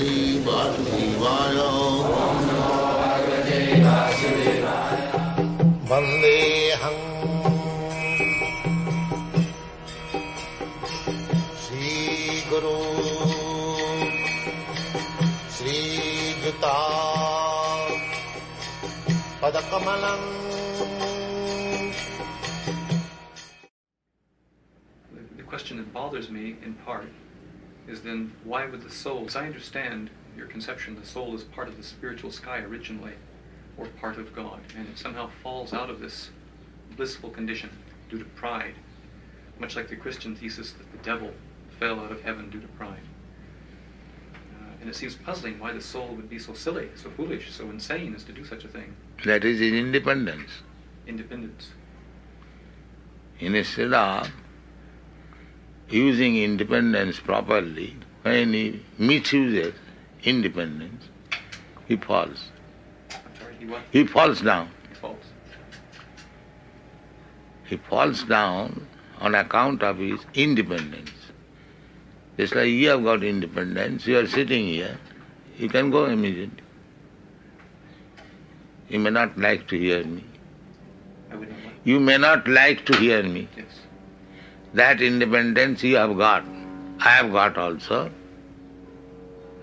Bhagavate Vasudevaya. Vandeham Shri Guru Shri Juta Padakamalam. The question that bothers me, in part, is then why would the soul, as I understand your conception, the soul is part of the spiritual sky originally, or part of God, and it somehow falls out of this blissful condition due to pride, much like the Christian thesis that the devil fell out of heaven due to pride. And it seems puzzling why the soul would be so silly, so foolish, so insane as to do such a thing. That is in independence. Independence. Instead of using independence properly, when he misuses independence, he falls. I'm sorry, he what? He falls down. He falls. He falls down on account of his independence. Just like you have got independence, you are sitting here, you can go immediately. You may not like to hear me. I would not like. You may not like to hear me. Yes. That independence you have got. I have got also.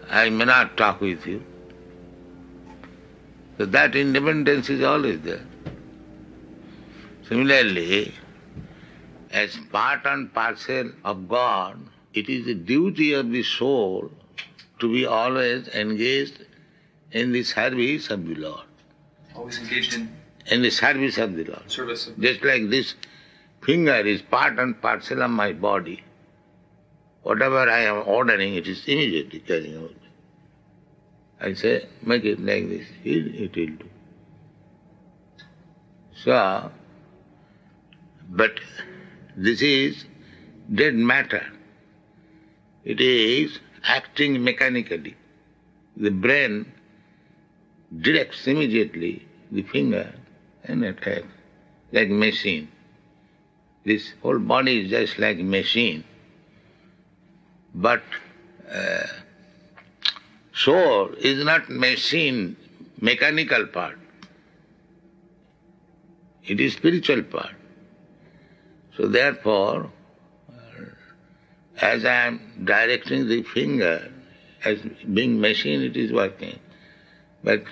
I may not talk with you. So that independence is always there. Similarly, as part and parcel of God, it is the duty of the soul to be always engaged in the service of the Lord. Always engaged in the service of the Lord. service of Just like this finger is part and parcel of my body. Whatever I am ordering, it is immediately carrying out. I say, make it like this, it will do. So, but this is dead matter. It is acting mechanically. The brain directs immediately the finger and attacks, like machine. This whole body is just like a machine. But soul is not machine, mechanical part. It is spiritual part. So therefore, as I am directing the finger, as being machine it is working. But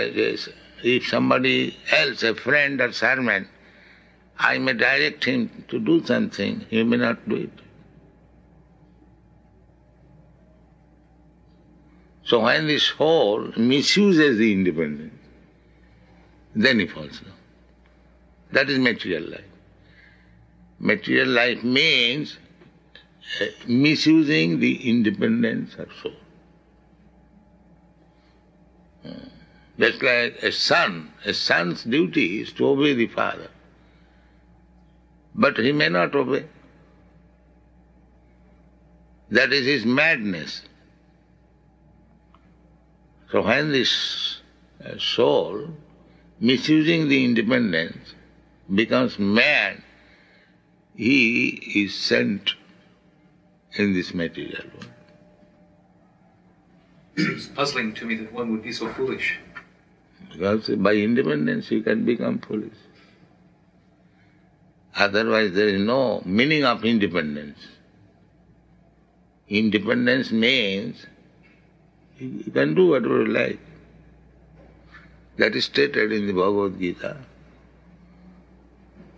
if somebody else, a friend or servant, I may direct him to do something, he may not do it. So when the soul misuses the independence, then he falls down. That is material life. Material life means misusing the independence of soul. Just like a son's duty is to obey the father. But he may not obey. That is his madness. So when this soul, misusing the independence, becomes mad, he is sent in this material world. It's puzzling to me that one would be so foolish. Because by independence you can become foolish. Otherwise there is no meaning of independence. Independence means you can do whatever you like. That is stated in the Bhagavad-gita,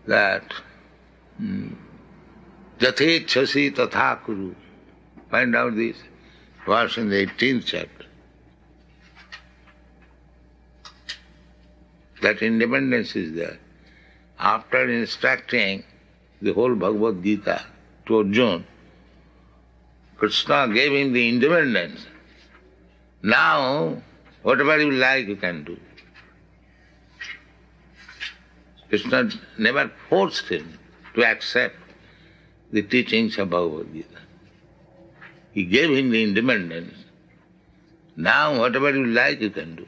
that Jathechasi tatha kuru. Find out this verse in the 18th chapter. That independence is there. After instructing the whole Bhagavad-gita to Arjuna, Krishna gave him the independence. Now, whatever you like, you can do. Krishna never forced him to accept the teachings of Bhagavad-gita. He gave him the independence. Now, whatever you like, you can do.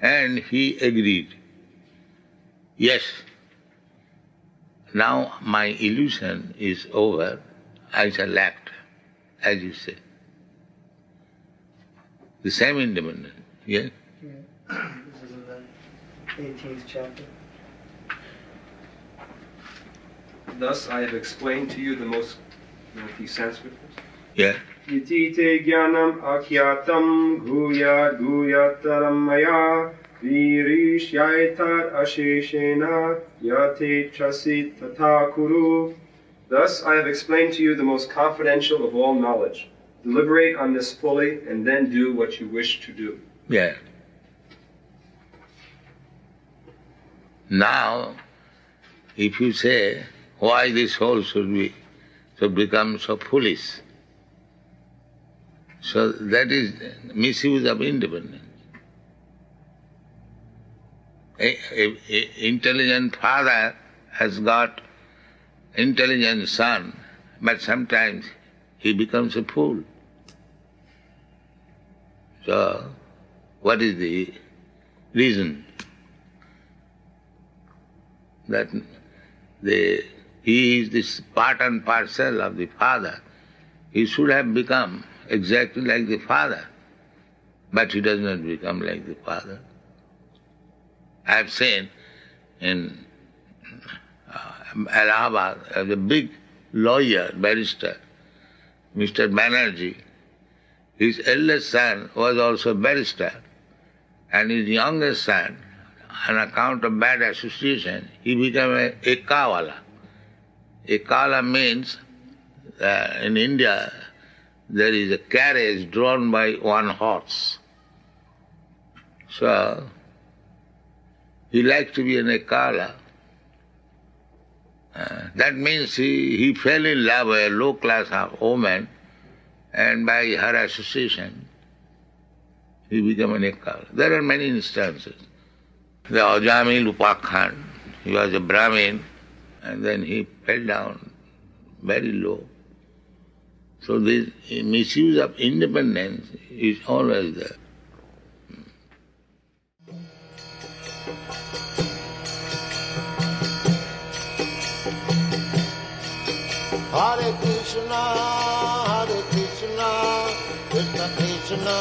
And he agreed. Yes, now my illusion is over, I shall act, as you say. the same independence. Yeah? Yeah. This is in the 18th chapter. Thus I have explained to you the most... the Sanskrit? Yeah. Iti te jnanam akyatam guyat guyataram maya virishyaitar asheshena yate chasit tata kuru. Thus I have explained to you the most confidential of all knowledge. Deliberate on this fully and then do what you wish to do. Yeah. Now, if you say, why this soul should become so foolish, so that is misuse of independence. An intelligent father has got intelligent son, but sometimes he becomes a fool. So, what is the reason? That he is this part and parcel of the father. He should have become exactly like the father, but he does not become like the father. I have seen in Allahabad, as a big lawyer, barrister, Mr. Banerjee, his eldest son was also a barrister, and his youngest son, on account of bad association, he became a kawala. A kawala means, in India, there is a carriage drawn by one horse. So, he liked to be an ekala. That means he fell in love with a low-class woman, and by her association, he became an ekala. There are many instances. The Ajamil Upakhan, he was a Brahmin, and then he fell down very low. So this misuse of independence is always there. Hare Krishna, Krishna Krishna,